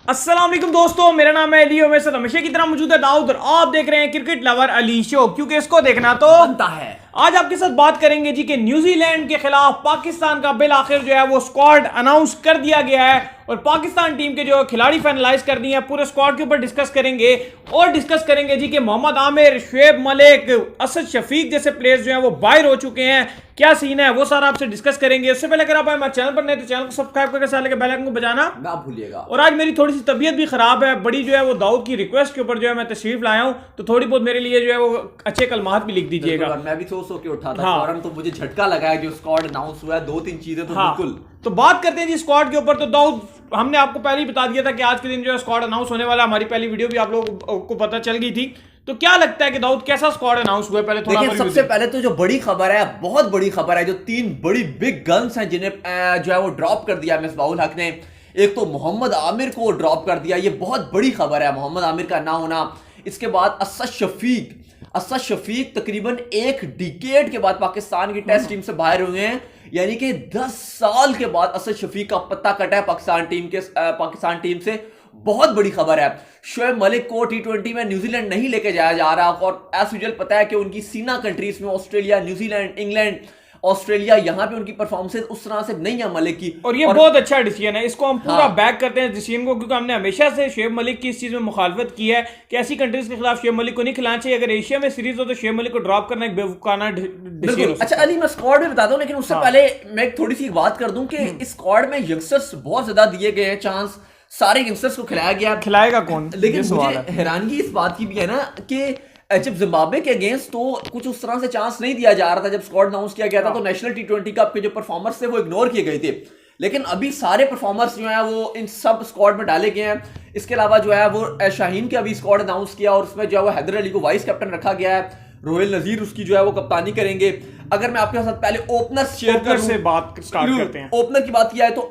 अस्सलाम वालेकुम दोस्तों, मेरा नाम है अली और मेरे साथ हमेशा की तरह मौजूद है दाऊद और आप देख रहे हैं क्रिकेट लवर अली शो, क्योंकि इसको देखना तो बनता है। आज आपके साथ बात करेंगे जी कि न्यूजीलैंड के खिलाफ पाकिस्तान का बिल आखिर जो है वो स्क्वाड अनाउंस कर दिया गया है और पाकिस्तान टीम के जो खिलाड़ी फाइनलाइज कर दिए हैं। पूरे स्क्वाड के ऊपर डिस्कस करेंगे और डिस्कस करेंगे जी कि मोहम्मद आमिर, शुएब मलिक, असद शफीक जैसे प्लेयर्स जो हैं वो बाहर हो चुके हैं। क्या सीन है वो सारा आपसे डिस्कस करेंगे। उससे पहले अगर आप हमारे चैनल पर नए तो चैनल को सब्सक्राइब करके साथ लेके बेल आइकन को बजाना ना भूलिएगा। और आज मेरी थोड़ी सी तबीयत भी खराब है, बड़ी जो है वो दाऊद की रिक्वेस्ट के ऊपर जो है मैं तशरीफ लाया हूं, तो थोड़ी बहुत मेरे लिए जो है वो अच्छे कलमात भी लिख दीजिएगा। मैं भी सो के उठा था हाँ। फौरन, तो मुझे झटका लगा है जो स्क्वाड अनाउंस हुआ है। दो तीन चीजें तो हाँ। बिल्कुल। तो बात करते हैं जी स्क्वाड के ऊपर। तो दाऊद, हमने आपको पहले ही बता दिया था कि आज के दिन जो है स्क्वाड अनाउंस होने वाला है। हमारी पहली वीडियो भी आप लोगों को पता चल गई थी। तो क्या लगता है कि दाऊद कैसा स्क्वाड अनाउंस हुआ है? पहले थोड़ा देखिए, सबसे पहले तो जो बड़ी खबर है, बहुत बड़ी खबर है, जो तीन बड़ी बिग गन्स हैं जिन्हें जो है वो ड्रॉप कर दिया मिसबाहुल हक ने। एक तो मोहम्मद आमिर को ड्रॉप कर दिया, ये बहुत बड़ी खबर है मोहम्मद आमिर का ना होना। इसके बाद असद शफीक तकरीबन एक डिकेड के बाद पाकिस्तान की टेस्ट टीम से बाहर हुए हैं, यानी कि 10 साल के बाद असद शफीक का पत्ता कटा है पाकिस्तान टीम से। बहुत बड़ी खबर है। शुएब मलिक को टी20 में न्यूजीलैंड नहीं लेके जाया जा रहा और एज यूजुअल पता है कि उनकी सीना कंट्रीज में ऑस्ट्रेलिया, न्यूजीलैंड, इंग्लैंड, ऑस्ट्रेलिया, यहां पे उनकी परफॉर्मेंस उस तरह से नहीं है मलिक की। और ये बहुत अच्छा डिसीजन है, इसको हम पूरा हाँ। बैक करते हैं डिसीजन को, क्योंकि हमने हमेशा से शुएब मलिक की इस चीज में मुखालफत की है कि ऐसी कंट्रीज के खिलाफ शुएब मलिक को नहीं खिलाना चाहिए। अगर एशिया में सीरीज हो तो शुएब मलिक को ड्रॉप करना एक बेवकूफाना डिसीजन। अच्छा अली, मैं स्क्वाड में बताता हूं, लेकिन उससे पहले मैं एक थोड़ी सी बात कर दूं कि इस स्क्वाड में यंगस्टर्स बहुत ज्यादा दिए गए हैं चांस। सारे यंगस्टर्स को खिलाया गया। खिलाएगा कौन? लेकिन मुझे हैरानगी इस बात की भी है ना कि जब जिम्बाब्वे के अगेंस्ट तो कुछ उस तरह से चांस नहीं दिया जा रहा था। जब स्क्वाड अनाउंस किया गया था तो नेशनल टी20 कप के जो परफॉर्मर्स थे वो इग्नोर किए गए थे, लेकिन अभी सारे परफॉर्मर्स जो है वो इन सब स्क्वाड में डाले गए हैं। इसके अलावा जो है वो शाहीन के अभी स्क्वाड अनाउंस किया और उसमें जो है वो हैदर अली को वाइस कैप्टन रखा गया है। रोहिल नजीर उसकी जो है वो कप्तानी करेंगे। अगर मैं आपके साथ पहले ओपनर्स शेयर से बात स्टार्ट करते हैं। ओपनर की बात किया है तो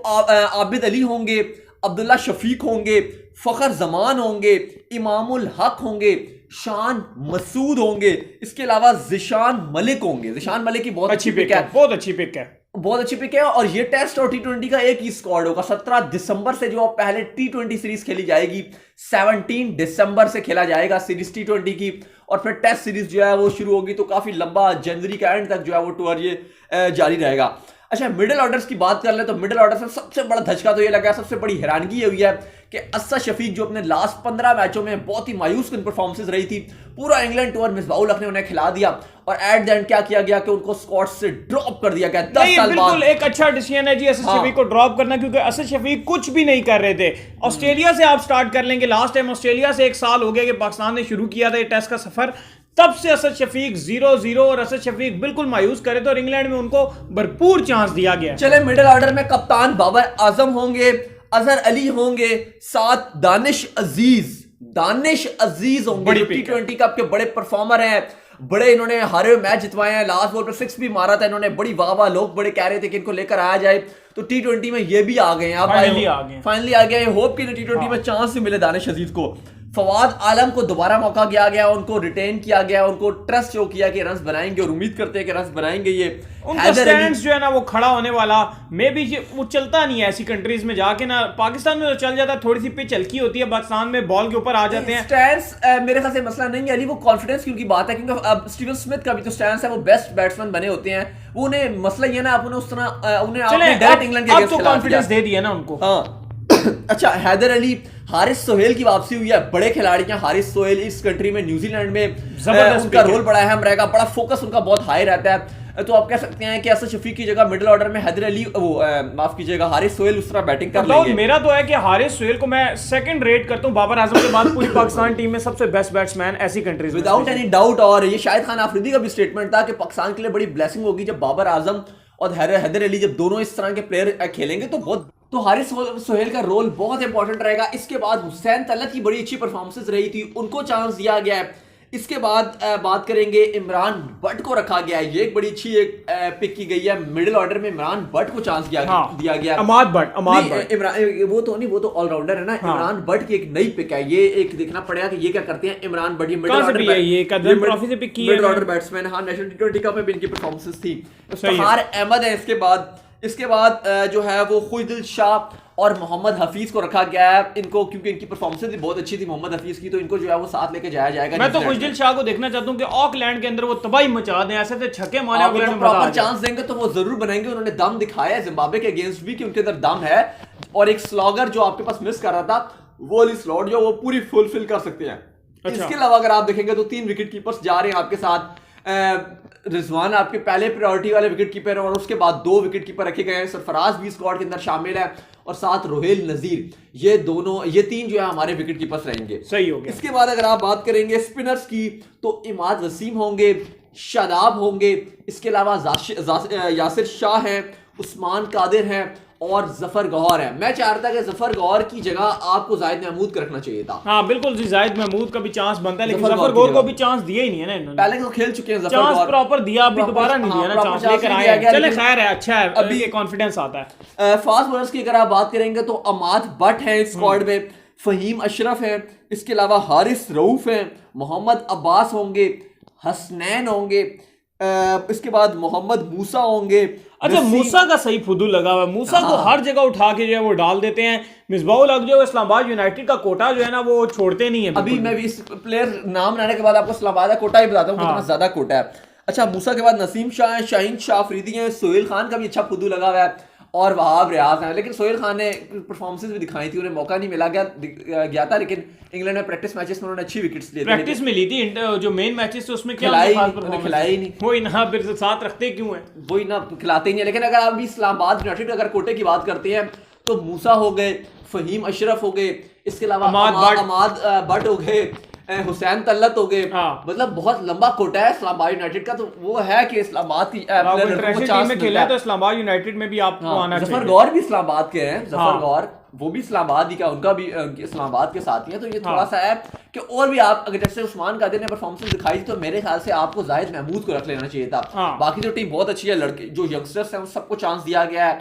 आबिद अली होंगे, अब्दुल्ला शफीक होंगे, फखर जमान होंगे, इमामुल हक होंगे, शान मसूद होंगे। इसके अलावा जिशान मलिक होंगे। जिशान मलिक की बहुत अच्छी पिक है, बहुत अच्छी पिक है, बहुत अच्छी पिक है। और ये टेस्ट और टी20 का एक ही स्क्वाड होगा। 17 दिसंबर से जो पहले टी20 सीरीज खेली जाएगी, 17 दिसंबर से खेला जाएगा सीरीज टी20 की, और फिर टेस्ट सीरीज जो है वो शुरू होगी। तो काफी लंबा जनवरी का एंड तक जो है वो टूर ये जारी रहेगा। अच्छा, मिडिल ऑर्डर्स की बात कर ले तो मिडिल ऑर्डर में सबसे बड़ा धचका तो ये लगा, सबसे बड़ी हैरानगी ये हुई है कि असद शफीक जो अपने लास्ट 15 मैचों में बहुत ही मायूस परफॉर्मेंस रही थी, पूरा इंग्लैंड टूर मिसबाहुल हक ने उन्हें खिला दिया और एट द एंड क्या किया गया कि उनको स्क्वाड से ड्रॉप कर दिया गया 10 साल बाद। एक अच्छा डिसीजन है जी असद शफीक को ड्रॉप करना, क्योंकि असद शफीक कुछ भी नहीं कर रहे थे। ऑस्ट्रेलिया से आप स्टार्ट कर लेंगे, लास्ट टाइम ऑस्ट्रेलिया से 1 साल हो गया कि पाकिस्तान ने शुरू किया था ये टेस्ट का सफर, तब से असद शफीक 0-0 और असद शफीक बिल्कुल मायूस करे थे और इंग्लैंड में उनको भरपूर चांस दिया गया। चले, मिडिल ऑर्डर में कप्तान बाबर आजम होंगे, अजहर अली होंगे, साथ दानिश अजीज होंगे, टी20 कप के बड़े परफॉर्मर हैं। बड़े इन्होंने हारे हुए मैच जितवाए हैं, लास्ट बॉल पर 6 भी मारा था इन्होंने। बड़ी वाह, लोग बड़े कह रहे थे कि इनको लेकर आया जाए, तो टी20 में ये भी आ गए हैं। फाइनली आ गए। होप कि टी20 में चांस भी मिले दानिश अजीज को। फवाद आलम को दोबारा मौका दिया गया, उनको रिटेन किया गया, उनको ट्रस्ट शो किया कि रन्स बनाएंगे और उम्मीद करते हैं कि रन्स बनाएंगे। ये उनका स्टैंड्स जो है ना वो खड़ा होने वाला मे भी वो चलता नहीं है ऐसी कंट्रीज में जाके ना। पाकिस्तान में तो चल जाता है, थोड़ी सी पिच हल्की होती है, पाकिस्तान में बॉल के ऊपर आ जाते हैं स्टैंड्स। मेरे ख्याल से मसला नहीं है अली, वो कॉन्फिडेंस की उनकी बात है, क्योंकि अब स्टीवन स्मिथ का भी तो स्टैंड्स है, वो बेस्ट बैट्समैन बने होते हैं। वो उन्हें मसला ये ना, आप उन्हें उस तरह उन्हें डायरेक्ट इंग्लैंड के अगेंस्ट कॉन्फिडेंस दे दिया ना उनको। हाँ। अच्छा, हैदर अली, हारिस सोहेल की वापसी हुई है। बड़े खिलाड़ी हैं हारिस सोहेल, इस कंट्री में न्यूजीलैंड में जबरदस्त उनका रोल बड़ा अहम रहेगा, बड़ा फोकस उनका बहुत हाई रहता है। तो आप कह सकते हैं कि असद शफीक की जगह मिडिल ऑर्डर में हैदर अली, माफ कीजिएगा, हारिस सोहेल उस तरह बैटिंग कर लेंगे। मेरा तो है कि हारिस सोहेल को मैं सेकंड रेट करता हूं बाबर आजम के बाद। पूरी पाकिस्तान टीम में सबसे बेस्ट बैट्समैन ऐसी कंट्रीज में, विदाउट एनी डाउट। और ये शाहिद खान आफरीदी का भी स्टेटमेंट था कि पाकिस्तान के लिए बड़ी ब्लेसिंग होगी जब बाबर आजम और हैदर अली जब दोनों इस तरह के प्लेयर खेलेंगे, तो हारिस सोहेल का रोल बहुत इंपॉर्टेंट रहेगा। इसके बाद हुसैन तलत की बड़ी अच्छी परफॉर्मेंस रही थी, उनको चांस दिया गया है। इसके बाद बात करेंगे, इमरान बट को रखा गया है। ये एक बड़ी अच्छी पिक की गई है। मिडिल ऑर्डर में इमरान बट को चांस दिया गया। अमाद बट इमरान वो तो ऑलराउंडर है ना। हाँ। इमरान बट की एक नई पिक है, ये एक देखना पड़ेगा कि ये क्या करते हैं। इमरान बट ये मिडिल ऑर्डर बैट्समैन, हाँ, नेशनल टी20 कप में भी इनकी परफॉर्मेंस थी। फहार अहमद है इसके बाद जो है वो खुशदिल शाह और मोहम्मद हफीज को रखा गया है इनको, क्योंकि इनकी परफॉर्मेंस भी बहुत अच्छी थी मोहम्मद हफीज की, तो इनको जो है वो साथ लेके जाया जाएगा। मैं तो खुशदिल शाह को देखना चाहता हूं कि ऑकलैंड के अंदर वो तबाही मचा दें, ऐसे तो छक्के मारे ऑकलैंड में, प्रॉपर चांस देंगे तो वो जरूर बनाएंगे। उन्होंने दम दिखाया है जिम्बाब्वे के अगेंस्ट भी कि उनके अंदर दम है, और एक स्लॉगर जो आपके पास मिस कर रहा था वो वाली स्लॉट जो वो पूरी फुलफिल कर सकते हैं। अच्छा। इसके अलावा अगर आप देखेंगे तो 3 विकेट कीपर्स जा रहे हैं आपके साथ। रिजवान आपके पहले प्रायोरिटी वाले विकेट कीपर, और उसके बाद 2 विकेट कीपर रखे गए हैं। सरफराज भी स्क्वाड के अंदर शामिल है, और साथ रोहेल नजीर, ये 3 जो है हमारे विकेट कीपर्स रहेंगे। सही हो गया। इसके बाद अगर आप बात करेंगे स्पिनर्स की तो इमाद वसीम होंगे, शादाब होंगे, इसके अलावा यासिर शाह हैं, उस्मान कादिर हैं और जफर गौहर है। मैं चाह रहा था कि जफर गौहर की जगह आपको जाहिद महमूद को रखना चाहिए था। हाँ बिल्कुल जी, जाहिद महमूद का भी चांस बनता है, लेकिन जफर गौहर को भी चांस दिया ही नहीं है ना इन्होंने। पहले तो खेल चुके हैं जफर चांस गौहर, प्रॉपर दिया, अभी दोबारा नहीं दिया ना चांस, लेकर आए हैं। चले खैर है, अच्छा है, अभी कॉन्फिडेंस आता है। फास्ट बॉलर्स की अगर आप बात करेंगे तो अमाद भट्ट हैं स्क्वाड में, फहीम अशरफ है, इसके अलावा हारिस रऊफ है, मोहम्मद अब्बास होंगे, हसनैन होंगे, इसके बाद मोहम्मद मूसा होंगे। अच्छा, मूसा का सही फुदूल लगा हुआ है, मूसा को हर जगह उठा के जो है वो डाल देते हैं। मिसबाहुल हक जो है इस्लामाबाद यूनाइटेड का कोटा जो है ना वो छोड़ते नहीं है। अभी मैं भी इस प्लेयर नाम लाने के बाद आपको इस्लामाबाद का कोटा ही बताता हूँ कितना ज्यादा कोटा है। अच्छा, मूसा के बाद नसीम शाह है, शाहीन शाह अफरीदी हैं, सोहेल खान का भी अच्छा फुदू लगा हुआ है, और वहाब रियाज हैं। लेकिन सोहेल खान ने परफॉर्मेंस भी दिखाई थी, उन्हें मौका नहीं मिला गया था, लेकिन इंग्लैंड में प्रैक्टिस मैचेस में उन्होंने अच्छी विकेट्स ली, प्रैक्टिस में ली थी। जो मेन मैचेस थे उसमें क्या खिलाया ही नहीं। वही ना, फिर साथ रखते क्यों है, वही ना, खिलाते ही नहीं। लेकिन अगर आप अभी इस्लामाबाद यूनाइटेड अगर कोटे की बात करते हैं तो मूसा हो गए, फहीम अशरफ हो गए, इसके अलावा अमाद भट्ट हो गए, हुसैन तल्लत हो गए। मतलब बहुत लंबा कोटा है इस्लामाबाद यूनाइटेड का, तो वो है कि इस्लामाबाद की टीम में खेला है तो इस्लामाबाद यूनाइटेड में भी आपको आना चाहिए। जफर गौर भी इस्लामाबाद के हैं, जफर गौर वो भी इस्लामाबाद ही का, उनका भी इस्लामाबाद के साथ ही है। तो ये थोड़ा सा है कि और भी आप अगर जैसे उस्मान कादिर ने परफॉर्मेंस दिखाई तो मेरे ख्याल से आपको जाहिद महमूद को रख लेना चाहिए था। बाकी जो टीम बहुत अच्छी है, लड़के जो यंगस्टर्स हैं सबको चांस दिया गया है,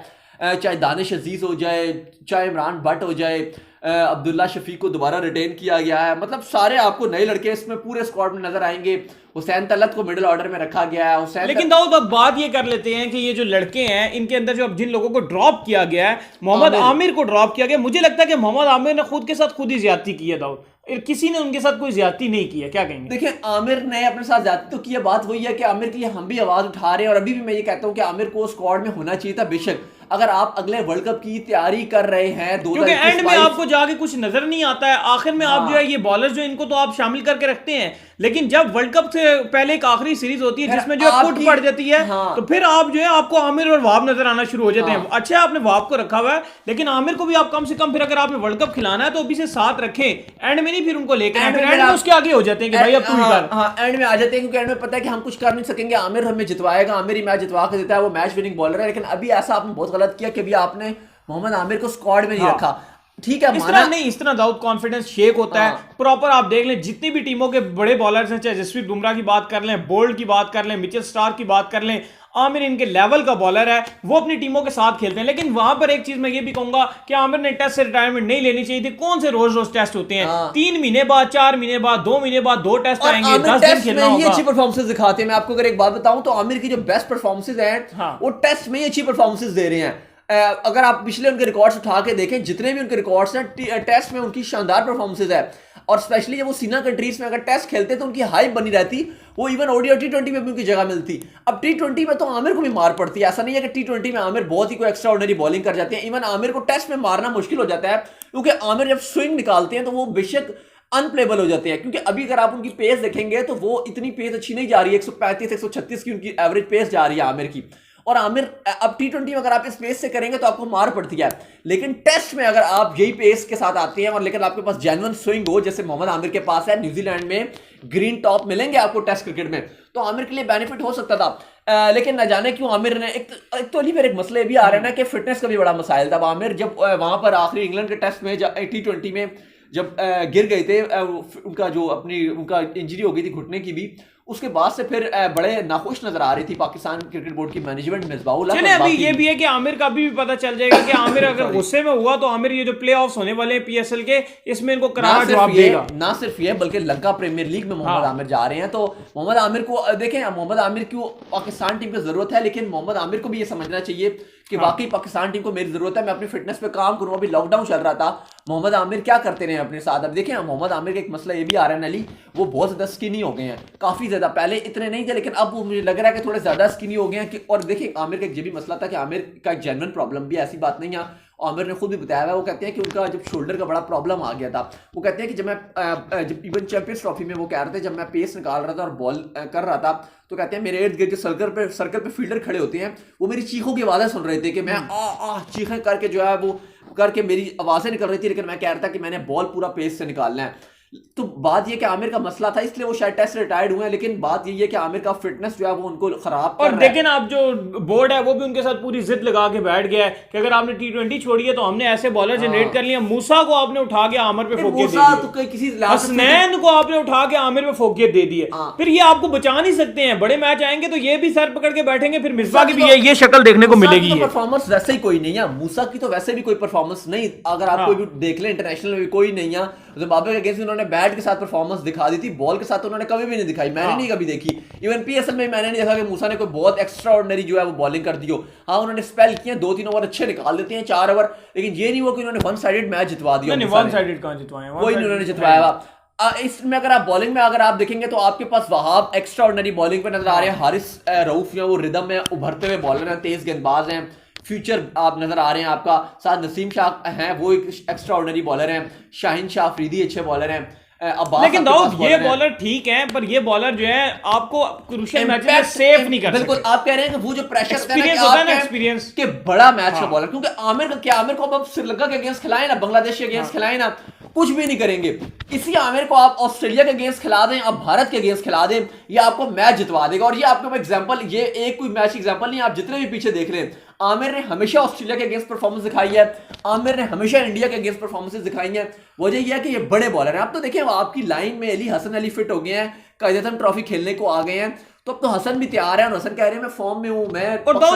चाहे दानिश अजीज हो जाए, चाहे इमरान भट्ट हो जाए, अब्दुल्ला शफीक को दोबारा रिटेन किया गया है। मतलब सारे आपको नए लड़के इसमें पूरे स्क्वाड में नजर आएंगे। हुसैन तलत को मिडिल ऑर्डर में रखा गया है। हुसैन लेकिन दाऊद अब बात ये कर लेते हैं कि ये जो लड़के हैं इनके अंदर जो अब जिन लोगों को ड्रॉप किया गया है, मोहम्मद आमिर को ड्रॉप किया गया, मुझे लगता है कि मोहम्मद आमिर ने खुद के साथ खुद ही ज्यादती की है दाऊद, किसी ने उनके साथ कोई ज्यादती नहीं की है। क्या कहेंगे? देखिए, आमिर ने अपने साथ ज्यादती तो की है, बात वही है कि आमिर के लिए हम भी आवाज उठा रहे हैं, और अभी भी मैं ये कहता हूं कि आमिर को स्क्वाड में होना चाहिए था। बेशक अगर आप अगले वर्ल्ड कप की तैयारी कर रहे हैं, क्योंकि एंड में आपको जाके कुछ नजर नहीं आता है, आखिर में आप जो है ये बॉलर जो इनको तो आप शामिल करके रखते हैं, लेकिन जब वर्ल्ड कप से पहले एक आखिरी सीरीज होती है जिसमें जो कुट पड़ जाती है, तो फिर आप जो है आपको आमिर और वहाब नजर आना शुरू हो जाते हैं। अच्छा, आपने वहाब को रखा हुआ है, लेकिन आमिर को भी आप कम से कम फिर अगर आपने वर्ल्ड कप खिलाना है तो अभी से साथ रखें, एंड में नहीं फिर उनको लेकर एंड में उसके आगे हो जाते हैं कि भाई अब तू ही कर। एंड में आ जाते हैं क्योंकि एंड में पता है कि हम कुछ कर नहीं सकेंगे, आमिर हमें जितवाएगा, आमिर ही मैच जितवा के देता है, वो मैच विनिंग बॉलर है। लेकिन अभी ऐसा आपने बहुत गलत किया कि अभी आपने मोहम्मद आमिर को स्क्वाड में नहीं रखा। ठीक है, इस तरह दाऊद कॉन्फिडेंस शेक होता है प्रॉपर। आप देख लें जितनी भी टीमों के बड़े बॉलर्स हैं, चाहे जसप्रीत बुमराह की बात कर लें, बोल्ट की बात कर लें, मिचेल स्टार्क की बात कर लें, आमिर इनके लेवल का बॉलर है, वो अपनी टीमों के साथ खेलते हैं। लेकिन वहां पर एक चीज मैं ये भी कहूंगा कि आमिर ने टेस्ट से रिटायरमेंट नहीं लेनी चाहिए थी। कौन से रोज रोज टेस्ट होते हैं? 3 महीने बाद, 4 महीने बाद, 2 महीने बाद 2 टेस्ट आएंगे, 10 दिन खेलना होगा। अच्छी परफॉर्मेंसेस दिखाते हैं। मैं आपको अगर एक बात बताऊं तो आमिर की जो बेस्ट परफॉर्मेंसेस हैं वो टेस्ट में ही अच्छी परफॉर्मेंसेस दे रहे हैं। अगर आप पिछले उनके रिकॉर्ड्स उठा के देखें, जितने भी उनके रिकॉर्ड्स हैं टेस्ट में उनकी शानदार परफॉर्मेंसेस है, और स्पेशली जब वो सीना कंट्रीज में अगर टेस्ट खेलते तो उनकी हाइप बनी रहती, वो इवन ओडी और टी20 में भी उनकी जगह मिलती। अब टी20 में तो आमिर को भी मार पड़ती है, ऐसा नहीं है कि टी20 में आमिर बहुत ही कोई एक्स्ट्रा ऑर्डिनरी बॉलिंग कर जाते हैं। इवन आमिर को टेस्ट में मारना मुश्किल हो जाता है, क्योंकि आमिर जब स्विंग निकालते हैं तो वो बेशक अनप्लेबल हो जाते हैं। क्योंकि अभी अगर आप उनकी पेस देखेंगे तो वो इतनी पेस अच्छी नहीं जा रही है, 135 136 की उनकी एवरेज पेस जा रही है आमिर की। और आमिर अब टी20 में अगर आप इस पेस से करेंगे तो आपको मार पड़ती है, लेकिन टेस्ट में अगर आप यही पेस के साथ आते हैं और लेकिन आपके पास जेन्युइन स्विंग हो, जैसे मोहम्मद आमिर के पास है, न्यूजीलैंड में ग्रीन टॉप मिलेंगे आपको टेस्ट क्रिकेट में, तो आमिर के लिए बेनिफिट हो सकता था। लेकिन न जाने क्यों आमिर ने एक तो अली मेरे एक मसले भी आ रहे हैं ना कि फिटनेस का भी बड़ा मसाइल था। आमिर जब वहां पर आखिरी इंग्लैंड के टेस्ट में टी20 में जब गिर गए थे, उनका इंजरी हो गई थी घुटने की भी, उसके बाद से फिर बड़े नाखुश नजर आ रही थी पाकिस्तान क्रिकेट बोर्ड की मैनेजमेंट मिसबाहुल हक। चलिए, अभी ये भी है कि आमिर का भी पता चल जाएगा कि आमिर अगर गुस्से में हुआ तो आमिर ये जो प्लेऑफ्स होने वाले हैं पीएसएल के, इसमें इनको करारा जवाब देगा। ना सिर्फ ये बल्कि लंका प्रीमियर लीग में मोहम्मद आमिर जा रहे हैं, तो मोहम्मद आमिर को देखें, मोहम्मद आमिर को पाकिस्तान टीम की जरूरत है, लेकिन मोहम्मद आमिर को भी ये समझना चाहिए कि वाकई पाकिस्तान टीम को मेरी जरूरत है, मैं अपनी फिटनेस पे काम करूं। अभी लॉकडाउन चल रहा था, मोहम्मद आमिर क्या करते रहे अपने साथ। अब देखिए मोहम्मद आमिर का एक मसला ये भी आ रहा है नली, वो बहुत ज्यादा स्किनी हो गए हैं, काफी ज्यादा। पहले इतने नहीं थे लेकिन अब वो मुझे लग रहा है कि थोड़े ज्यादा स्किनी हो गए हैं कि। और देखिए आमिर का एक ये भी मसला था कि आमिर का एक जेन्युइन प्रॉब्लम भी, ऐसी बात नहीं है, आमिर ने खुद भी बताया हुआ, वो कहते हैं कि उनका जब शोल्डर का बड़ा प्रॉब्लम आ गया था, वो कहते हैं कि जब मैं जब इवन चैंपियंस ट्रॉफी में वो कह रहे थे जब मैं पेस निकाल रहा था और बॉल कर रहा था, तो कहते हैं मेरे इर्द गिर्द जो सर्कल पे फील्डर खड़े होते हैं वो मेरी चीखों की आवाज़ें सुन रहे थे कि मैं आ चीखें करके जो है वो करके मेरी आवाज़ें निकल रही थी, लेकिन मैं कह रहा था कि मैंने बॉल पूरा पेस से निकालना है। तो बात ये कि आमिर का मसला था इसलिए वो शायद टेस्ट रिटायर्ड हुए हैं, लेकिन बात ये है कि आमिर का फिटनेस जो है वो उनको खराब कर और रहा है। देखें ना, आप जो बोर्ड है वो भी उनके साथ पूरी जिद लगा के बैठ गया है कि अगर आपने T20 छोड़ी है तो हमने ऐसे बॉलर जनरेट कर लिया। मूसा को आपने उठा के आमिर पे फोकियत दे दी, तो किसी हसनैन को आपने उठा के आमिर पे फोकियत दे दी है। फिर ये आपको बचा नहीं सकते हैं। बड़े मैच आएंगे तो ये भी सर पकड़ के बैठेंगे, फिर मिसबा की भी ये शक्ल देखने को मिलेगी। परफॉर्मेंस वैसे ही कोई नहीं है, मूसा की तो वैसे भी कोई परफॉर्मेंस नहीं, अगर आप कोई भी देख लें इंटरनेशनल में भी कोई नहीं है। जिम्बाब्वे के अगेंस्ट उन्होंने बैट के साथ परफॉर्मेंस दिखा दी थी, बॉल के साथ उन्होंने कभी भी नहीं दिखाई, मैंने नहीं कभी देखी। इवन पीएसएल में मैंने नहीं देखा कि मूसा ने कोई बहुत एक्स्ट्रा ऑर्डिनरी जो है वो बॉलिंग कर दी हो। हाँ उन्होंने स्पेल किए, 2-3 ओवर अच्छे निकाल देते हैं, 4 ओवर, लेकिन ये नहीं हुआ कि उन्होंने वन साइडेड मैच जितवा दिया। वन साइडेड कहां जितवाए, कोई नहीं उन्होंने जितवाया। इसमें अगर आप बॉलिंग में अगर आप देखेंगे तो आपके पास वहाब एक्स्ट्रा ऑर्डिनरी बॉलिंग पे नजर आ रहे हैं, हारिस रऊफ जो वो रिदम में उभरते हुए बॉलर हैं, तेज गेंदबाज हैं, फ्यूचर आप नजर आ रहे हैं आपका। साथ नसीम शाह हैं, वो एक एक्स्ट्रा ऑर्डिनरी बॉलर हैं, शाहीन शाह अफरीदी अच्छे बॉलर हैं। लेकिन दाऊद ये बॉलर ठीक है, पर ये बॉलर जो है आपको क्रूशियल मैच में सेफ नहीं कर सकते। बिल्कुल आप कह रहे हैं कि वो जो प्रेशर होता है ना, एक्सपीरियंस के बड़ा मैच का बॉलर, क्योंकि आमिर को अब श्रीलंका के अगेंस्ट खिलाए ना, बांग्लादेश के अगेंस्ट खिलाए ना, कुछ भी नहीं करेंगे। इसी आमिर को आप ऑस्ट्रेलिया के अगेंस्ट खिला दें, आप भारत के अगेंस्ट खिला दें, ये आपको मैच जितवा देगा। और ये आपको एग्जांपल, ये एक कोई मैच एग्जांपल नहीं, आप जितने भी पीछे देख लें, आमिर ने हमेशा ऑस्ट्रेलिया के अगेंस्ट परफॉर्मेंस दिखाई है, आमिर ने हमेशा इंडिया के अगेंस्ट परफॉर्मेंसेस दिखाई हैं। वजह यह है कि ये बड़े बॉलर हैं। आप तो देखें आपकी लाइन में अली हसन अली फिट हो गए हैं, कायदेतन ट्रॉफी खेलने को आ गए हैं, तो अब तो हसन भी तैयार है और हसन कह रहे हैं मैं फॉर्म में हूं।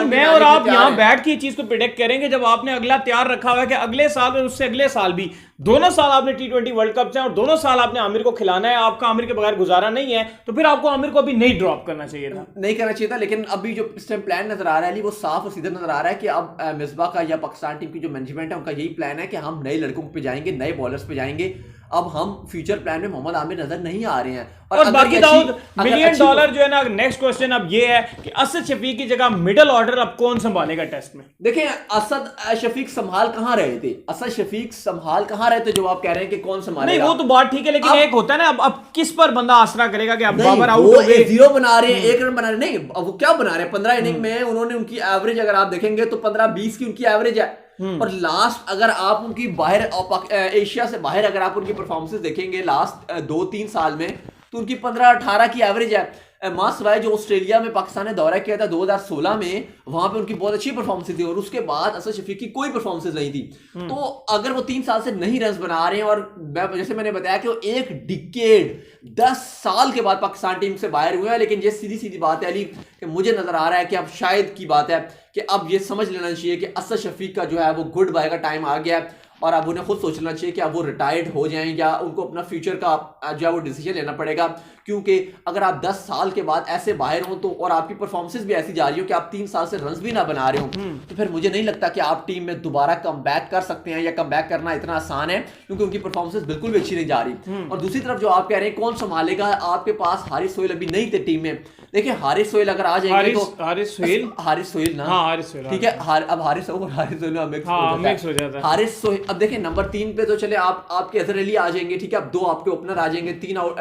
मैं और आप यहां बैठ के चीज को प्रिडिक्ट करेंगे जब आपने अगला तैयार रखा हुआ है कि अगले साल और उससे अगले साल भी, दोनों साल आपने T20 वर्ल्ड कप से और दोनों साल आपने आमिर को खिलाना है, आपका आमिर के बगैर गुजारा नहीं है, तो फिर आपको आमिर को अभी नहीं ड्रॉप करना चाहिए था। नहीं करना चाहिए था, लेकिन अभी जो इस टाइम प्लान नजर आ रहा है वो साफ और सीधा नजर आ रहा है कि अब मिसबा का या पाकिस्तान टीम की जो मैनेजमेंट है उनका यही प्लान है कि हम नए लड़कों पे जाएंगे, नए बॉलर्स पे जाएंगे। अब हम फ्यूचर प्लान में मोहम्मद आमिर नजर नहीं आ रहे हैं। और बाकी दाऊद $1 मिलियन जो है ना, नेक्स्ट क्वेश्चन अब ये है कि असद शफीक की जगह मिडिल ऑर्डर अब कौन संभालेगा टेस्ट में? देखिए असद शफीक संभाल कहां रहे थे, असद शफीक संभाल कहां रहे थे, जो आप कह रहे हैं कि कौन संभालेगा? नहीं वो तो बात ठीक है, लेकिन एक होता है ना, अब किस पर बंदा आसरा करेगा कि अब बाबर आउट हो गए, 0 बना रहे हैं, 1 रन बना रहे नहीं, वो क्या बना रहे हैं 15 इनिंग में उन्होंने, उनकी एवरेज अगर आप देखेंगे तो 15-20 की उनकी एवरेज है। और लास्ट अगर आप उनकी बाहर एशिया से बाहर अगर आप उनकी परफॉर्मेंसेस देखेंगे लास्ट 2-3 साल में, तो उनकी 15-18 की एवरेज है। मासवाई जो ऑस्ट्रेलिया में पाकिस्तान ने दौरा किया था 2016 में, वहां पे उनकी बहुत अच्छी परफॉर्मेंस थी और उसके बाद असद शफीक की कोई परफॉर्मेंस नहीं थी। तो अगर वो 3 साल से नहीं रन बना रहे हैं, और जैसे मैंने बताया कि वो 1 डिकेड 10 साल के बाद पाकिस्तान टीम से बाहर हुए हैं, लेकिन ये सीधी सीधी बात है अली कि मुझे नजर आ रहा है कि अब शायद की बात है कि अब ये समझ लेना चाहिए कि असद शफीक का जो है वो गुड बाय का टाइम आ गया है, और अब उन्हें खुद सोचना चाहिए कि अब वो रिटायर्ड हो जाएं या उनको अपना फ्यूचर का जो है वो डिसीजन लेना पड़ेगा। क्योंकि अगर आप 10 साल के बाद ऐसे बाहर हो तो, और आपकी परफॉर्मेंसेस भी ऐसी जा रही हो कि आप 3 साल से रन्स भी ना बना रहे हो, तो फिर मुझे नहीं लगता कि आप टीम में दोबारा कमबैक कर सकते हैं, या कमबैक करना इतना आसान है, क्योंकि उनकी परफॉर्मेंसेस बिल्कुल भी अच्छी नहीं जा रही। और दूसरी तरफ जो आप कह रहे हैं कौन संभालेगा, आपके पास हारिस सोहेल अभी नहीं थे टीम में। देखिए हारिस सोहेल अगर आ जाएंगे तो हारिस सोहेल ना, ठीक है, अब हारिस सोहेल मिक्स हो जाता है। हारिस सोहेल अब देखिए नंबर 3 पे तो चले आपके अजहर अली आ जाएंगे, ठीक है, अब 2 आपके ओपनर आ जाएंगे,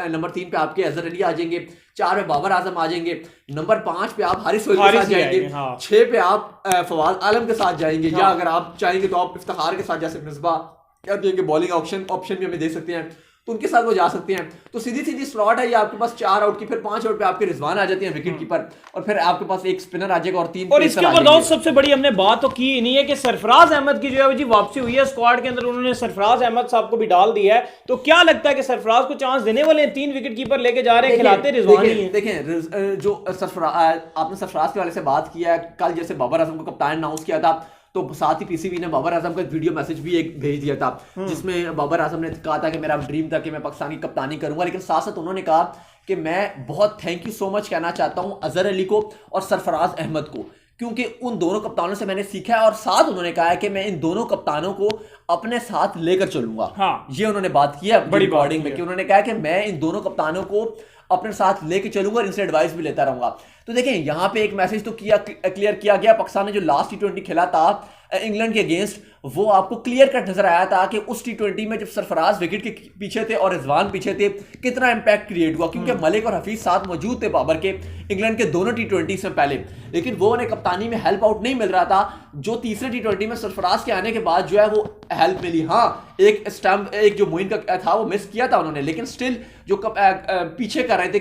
नंबर 3 पे आपके अजहर अली आ जाएंगे, 4 पे बाबर आजम आ जाएंगे, नंबर 5 पे आप हारिस सोहेल के साथ जाएंगे, 6 पे आप फवाद आलम के साथ जाएंगे, या अगर आप चाहेंगे तो आप इफ्तिखार के साथ, जैसे मिसबा क्या कहेंगे बॉलिंग ऑप्शन भी हमें दे सकते हैं, तो उनके साथ वो जा सकते हैं। तो सीधी सीधी स्लॉट है ये आपके पास 4 आउट की, फिर 5 आउट पे आपके रिजवान आ जाते हैं विकेट कीपर, और फिर आपके पास एक स्पिनर आ जाएगा और 3 और इसके ऊपर सबसे बड़ी हमने बात तो की नहीं है कि सरफराज अहमद की जो है जी वापसी हुई है स्क्वाड के अंदर, उन्होंने सरफराज अहमद साहब को भी डाल दिया है। तो क्या लगता है कि सरफराज को चांस देने वाले हैं? 3 विकेट कीपर लेके जा रहे हैं, खिलाते रिजवान ही हैं। देखें जो आपने सरफराज के वाले से बात किया है, कल जैसे बाबर आजम को कप्तान अनाउंस किया था, तो साथ ही पीसीबी ने बाबर आजम का एक वीडियो मैसेज भी एक भेज दिया था, जिसमें बाबर आजम ने कहा था कि मेरा ड्रीम था कि मैं पाकिस्तान की कप्तानी करूंगा, लेकिन साथ साथ उन्होंने कहा कि मैं बहुत थैंक यू सो मच कहना चाहता हूं अजहर अली को और सरफराज अहमद को क्योंकि उन दोनों कप्तानों से मैंने सीखा है और साथ उन्होंने कहा है कि मैं इन दोनों कप्तानों को अपने साथ लेकर चलूंगा। हाँ, ये उन्होंने बात की है बड़ी रिकॉर्डिंग में कि उन्होंने कहा कि मैं इन दोनों कप्तानों को अपने साथ लेके चलूंगा और इनसे एडवाइस भी लेता रहूंगा। तो देखें यहां पे एक मैसेज तो क्लियर किया गया। पाकिस्तान ने जो लास्ट T20 खेला था इंग्लैंड के अगेंस्ट, वो आपको क्लियर कट नजर आया था कि उस T20 में जब सरफराज विकेट के पीछे थे और रिजवान पीछे थे कितना इंपैक्ट क्रिएट हुआ, क्योंकि मलिक और हफीज साथ मौजूद थे बाबर के इंग्लैंड के दोनों T20 से पहले, लेकिन वो उन्हें कप्तानी में हेल्प आउट नहीं मिल रहा था। जो तीसरे T20 में सरफराज के आने के बाद जो है वो हेल्प मिली। हाँ, एक स्टंप, एक जो मोइन का था वो मिस किया था उन्होंने, लेकिन स्टिल जो पीछे कर रहे थे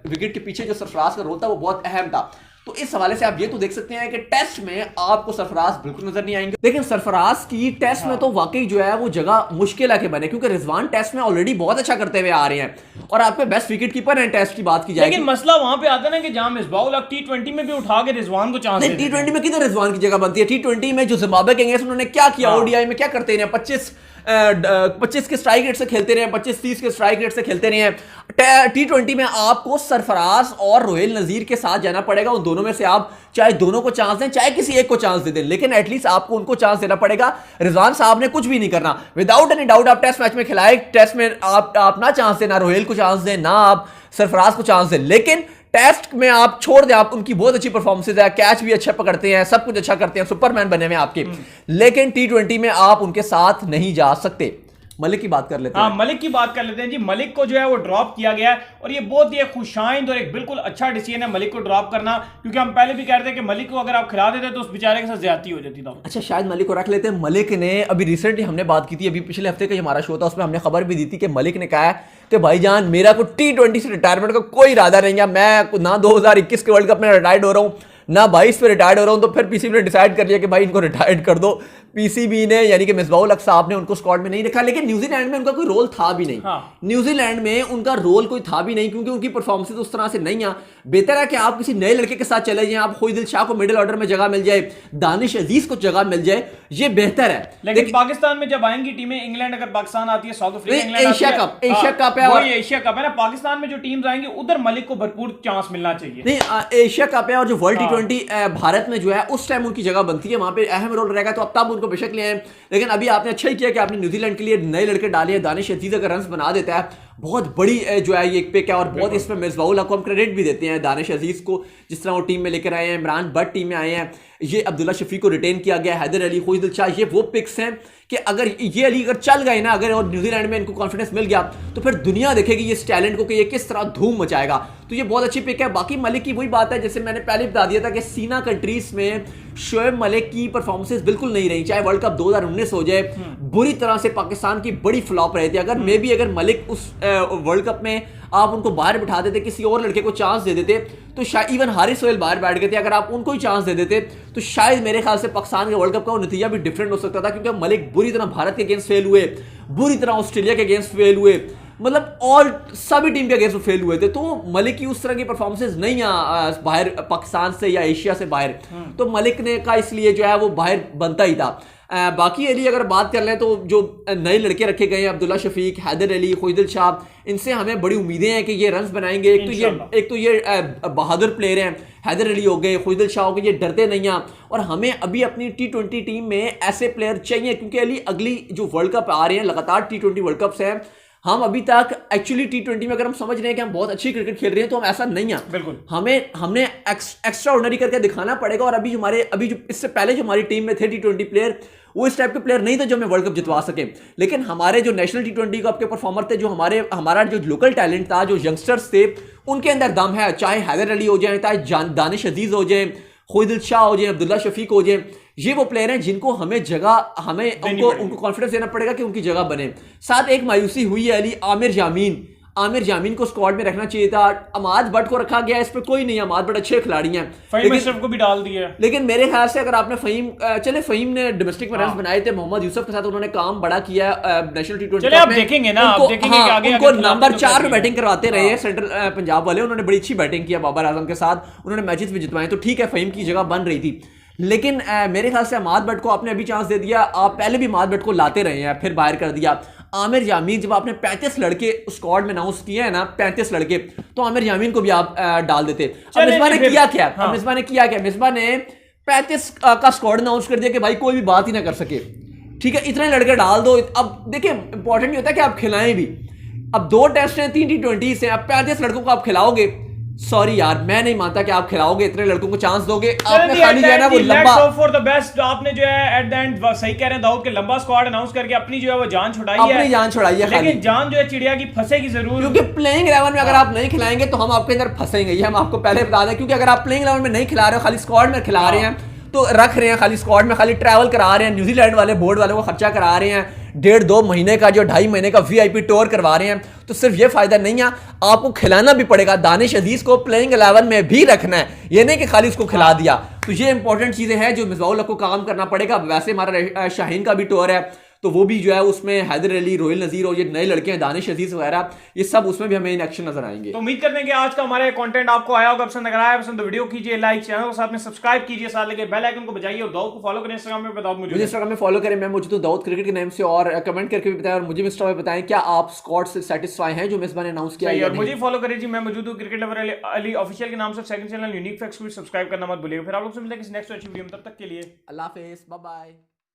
विकेट के पीछे जो सरफराज का रोल था वो बहुत अहम था। तो इस हवाले से आप ये तो देख सकते हैं कि टेस्ट में आपको सरफराज बिल्कुल नजर नहीं आएंगे, लेकिन सरफराज की टेस्ट में तो वाकई जो है वो जगह मुश्किल है कि बने, क्योंकि रिजवान टेस्ट में ऑलरेडी बहुत अच्छा करते हुए आ रहे हैं और आपके बेस्ट विकेट कीपर हैं टेस्ट की बात की जाए। लेकिन मसला वहां पे आता है ना कि जहां मिसबाह उल T20 में भी उठा के रिजवान को चांस नहीं, T20 में किधर रिजवान की जगह बनती है? T20 में जो जिम्बाब्वे के अगेंस्ट उन्होंने क्या किया, ओडीआई में क्या करते रहे, 25 के स्ट्राइक रेट से खेलते रहे, 25-30 के स्ट्राइक रेट से खेलते रहे हैं। T20 में आपको सरफराज और रोहिल नजीर के साथ जाना पड़ेगा। उन दोनों में से आप चाहे दोनों को चांस दें चाहे किसी एक को चांस दे दें, लेकिन एटलीस्ट आपको उनको चांस देना पड़ेगा। रिजवान साहब ने कुछ भी नहीं करना, विदाउट एनी डाउट आप टेस्ट मैच में खिलाए, टेस्ट में आप ना चांस दें, ना रोहिल को चांस दें, ना आप सरफराज को चांस दें, लेकिन टेस्ट में आप छोड़ दें। आप उनकी बहुत अच्छी परफॉर्मेंसेज है, कैच भी अच्छे पकड़ते हैं, सब कुछ अच्छा करते हैं, सुपरमैन बने हुए आपके, लेकिन T20 में आप उनके साथ नहीं जा सकते। मलिक की बात कर लेते हैं। हाँ, मलिक की बात कर लेते हैं जी। मलिक को जो है वो ड्रॉप किया गया है और ये बहुत ही खुशाइंद और एक बिल्कुल अच्छा डिसीजन है मलिक को ड्रॉप करना, क्योंकि हम पहले भी कह रहे थे कि मलिक को अगर आप खिला देते तो उस बेचारे के साथ ज्यादती हो जाती था। अच्छा, शायद मलिक को रख लेते हैं। मलिक ने अभी रिसेंटली हमने बात की थी, अभी पिछले हफ्ते का हमारा शो था, उसमें हमने खबर भी दी थी कि मलिक ने कहा है कि भाईजान मेरा को T20 से रिटायरमेंट का कोई इरादा नहीं है, मैं ना 2021 के वर्ल्ड कप में रिटायर्ड हो रहा हूँ ना 22 पे रिटायर्ड हो रहा हूं। तो फिर पीसीबी ने डिसाइड कर लिया कि भाई इनको रिटायर्ड कर दो। पीसीबी ने यानी कि मिसबाह-उल हक साहब ने उनको स्क्वाड में नहीं रखा, लेकिन न्यूजीलैंड में उनका कोई रोल था भी नहीं। हाँ। न्यूजीलैंड में उनका रोल कोई था भी नहीं, क्योंकि उनकी परफॉर्मेंसेज उस तरह से नहीं है। बेहतर है कि आप किसी नए लड़के के साथ चले जाएं, आप खुईदिल शाह को मिडिल ऑर्डर में जगह मिल जाए, दानिश अजीज को जगह मिल जाए, ये बेहतर है। लेकिन पाकिस्तान में जब आएंगी टीमें, इंग्लैंड अगर पाकिस्तान आती है, south Africa, England Asia cup है, वही एशिया कप है ना, पाकिस्तान में जो टीम्स आएंगी उधर मलिक को भरपूर चांस मिलना चाहिए। नहीं, एशिया कप है और जो वर्ल्ड T20 भारत में जो है उस टाइम उनकी जगह बनती है, वहां पे अहम रोल रहेगा, तो अब तब उनको बेशक ले आए। लेकिन अभी आपने अच्छा ही किया कि आपने न्यूजीलैंड के लिए नए लड़के डाले हैं। दानिश अजीज अगर रन्स बना देता है, बहुत बड़ी जो है ये एक पिक है और बहुत इसमें मिसबाह-उल हक को हम क्रेडिट भी देते हैं दानिश अजीज को, जिस तरह वो टीम में लेकर आए हैं। इमरान बट टीम में आए हैं, ये अब्दुल्ला शफीक को रिटेन किया गया, हैदर अली, खुईदिल शाह, ये वो पिक्स हैं कि अगर ये अली अगर चल गए ना, अगर और न्यूजीलैंड में इनको कॉन्फिडेंस मिल गया तो फिर दुनिया देखेगी इस टैलेंट को कि ये किस तरह धूम मचाएगा। तो ये बहुत अच्छी पिक है। बाकी मलिक की वही बात है जैसे मैंने पहले बता दिया था कि सीना कंट्रीज में शोएब मलिक की परफॉर्मेंसेस बिल्कुल नहीं रही, चाहे वर्ल्ड कप 2019 हो जाए, बुरी तरह से पाकिस्तान की बड़ी फ्लॉप रही थी। अगर मे बी अगर मलिक उस वर्ल्ड कप में आप उनको बाहर बिठा देते, किसी और लड़के को चांस दे देते, तो शायद इवन हारिस सोहेल बाहर बैठ गए थे, अगर आप उनको ही चांस दे देते तो शायद मेरे ख्याल से पाकिस्तान के वर्ल्ड कप का वो नतीजा भी डिफरेंट हो सकता था, क्योंकि मलिक बुरी तरह भारत के अगेंस्ट फेल हुए, बुरी तरह ऑस्ट्रेलिया के अगेंस्ट फेल हुए, मतलब और सभी टीम के अगेंस्ट फेल हुए थे। तो मलिक की उस तरह की परफॉर्मेंसेस नहीं है बाहर पाकिस्तान से या एशिया से बाहर, तो मलिक ने का इसलिए जो है वो बाहर बनता ही था। बाकी अली अगर बात कर लें तो जो नए लड़के रखे गए हैं, अब्दुल्ला शफीक, हैदर अली, खुईदिल शाह, इनसे हमें बड़ी उम्मीदें हैं कि ये रन्स बनाएंगे। एक तो ये बहादुर प्लेयर हैं, हैदर अली हो गए, खुईदिल शाह हो गए, ये डरते नहीं हैं और हमें अभी अपनी T20 टीम में ऐसे प्लेयर चाहिए, क्योंकि अली अगली जो वर्ल्ड कप आ रहे हैं, लगातार T20 वर्ल्ड कप्स हैं, हम अभी तक एक्चुअली T20 में अगर हम समझ रहे हैं कि हम बहुत अच्छी क्रिकेट खेल रहे हैं तो हम ऐसा नहीं है, बिल्कुल हमने एक्स्ट्रा ऑर्डिनरी करके दिखाना पड़ेगा। और अभी जो इससे पहले जो हमारी टीम में थे T20 प्लेयर, वो इस टाइप के प्लेयर नहीं थे जो हमें वर्ल्ड कप जितवा सके, लेकिन हमारे जो नेशनल T20 कप के परफॉर्मर थे, जो हमारा जो लोकल टैलेंट था, जो यंगस्टर्स थे, उनके अंदर दम है। चाहे हैदर अली हो जाए, चाहे दानिश अजीज हो जाए, खुईदिल शाह हो जाए, अब्दुल्ला शफीक हो जाए, ये वो प्लेयर हैं जिनको उनको कॉन्फिडेंस देना पड़ेगा कि उनकी जगह बने। साथ एक मायूसी हुई है अली आमिर जामीन को स्क्वाड में रखना चाहिए था, अमाद बट को रखा गया, इस पर कोई नहीं है, अमाद बट अच्छे खिलाड़ी हैं, फहीम अशरफ को भी डाल दिया। लेकिन मेरे ख्याल से अगर आपने फहीम ने डोमेस्टिक में रन्स बनाए थे, मोहम्मद यूसुफ के साथ उन्होंने काम बड़ा किया नेशनल T20 आप देखेंगे ना, आप देखेंगे कि आगे उनको नंबर 4 में बैटिंग करवाते रहे सेंट्रल पंजाब वाले, उन्होंने बड़ी अच्छी बैटिंग किया बाबर आजम के साथ, उन्होंने मैचेस भी जितवाए, तो ठीक है फहीम की जगह बन रही थी। लेकिन मेरे ख्याल से अमाद बट को आपने अभी चांस दे दिया, आप पहले भी अमाद बट को लाते रहे हैं, फिर बाहर कर दिया। आमिर यामीन, जब आपने 35 लड़के स्क्वाड में अनाउंस किए हैं ना, 35 लड़के, तो आमिर यामीन को भी आप डाल देते। अब मिसबा ने किया क्या? हाँ। मिसबा ने किया क्या? मिसबा ने 35 का स्क्वाड अनाउंस कर दिया कि भाई कोई भी बात ही ना कर सके, ठीक है, इतने लड़के डाल दो। अब देखिए इंपॉर्टेंट ये होता है कि आप खिलाएं भी। अब 2 टेस्ट हैं, 3 T20 हैं, अब 35 लड़कों को आप खिलाओगे, सॉरी यार मैं नहीं मानता कि आप खिलाओगे, इतने लड़कों को चांस दोगे। आपने खाली जो है ना वो लंबा फॉर द बेस्ट, आपने जो है एट द एंड सही कह रहे हैं दाऊद के लंबा स्क्वाड अनाउंस करके अपनी जो है वो जान छुड़ाई है, अपनी जान छुड़ाई है, लेकिन जान जो है चिड़िया की फंसेगी जरूर, क्योंकि प्लेइंग 11 में अगर आप नहीं खिलाएंगे तो हम आपके अंदर फंसेंगे, ये हम आपको पहले बता दें। क्योंकि अगर आप प्लेइंग 11 में नहीं खिला रहे हो, खाली स्क्वाड में खिला रहे हैं, तो रख रहे हैं खाली स्क्वाड में, खाली ट्रैवल करा रहे हैं, न्यूजीलैंड वाले बोर्ड वालों को खर्चा करा रहे हैं, 1.5-2 महीने का जो 2.5 महीने का VIP टूर करवा रहे हैं, तो सिर्फ ये फायदा नहीं है, आपको खिलाना भी पड़ेगा। दानिश अजीज को प्लेइंग 11 में भी रखना है, ये नहीं कि खाली उसको खिला दिया। तो ये इंपॉर्टेंट चीजें हैं जो मिसबाह उल हक को काम करना पड़ेगा। वैसे हमारा शाहीन का भी टूर है, तो वो भी जो है उसमें हैदर अली, रोहिल नजीर और ये नए लड़के हैं, दानिश अजीज वगैरह, ये सब उसमें भी हमें इन एक्शन नजर आएंगे। तो उम्मीद करते हैं कि आज का हमारे कंटेंट आपको आया होगा पसंद। अगर आया पसंद तो वीडियो कीजिए लाइक, चैनल को साथ में सब्सक्राइब कीजिए, साथ लगे बेल आइकन को बजाइए और दाऊद को फॉलो करें इंस्टाग्राम में। बताओ मुझे इंस्टाग्राम में फॉलो करें, मैं मौजूद हूं दाऊद क्रिकेट के नाम से, और कमेंट करके भी बताएं, और मुझे इंस्टा में बताएं क्या आप स्क्वाड से सेटिस्फाई हैं जो मिसबा ने अनाउंस किया है, और मुझे फॉलो करें जी, मैं मौजूद हूं क्रिकेट लवर अली ऑफिशियल के नाम से, सेकंड चैनल यूनिक फैक्ट्स को सब्सक्राइब करना मत भूलिएगा। फिर आप लोग से मिलते हैं किसी नेक्स्ट अच्छी वीडियो में, तब तक के लिए अल्लाह हाफिज़, बाय बाय।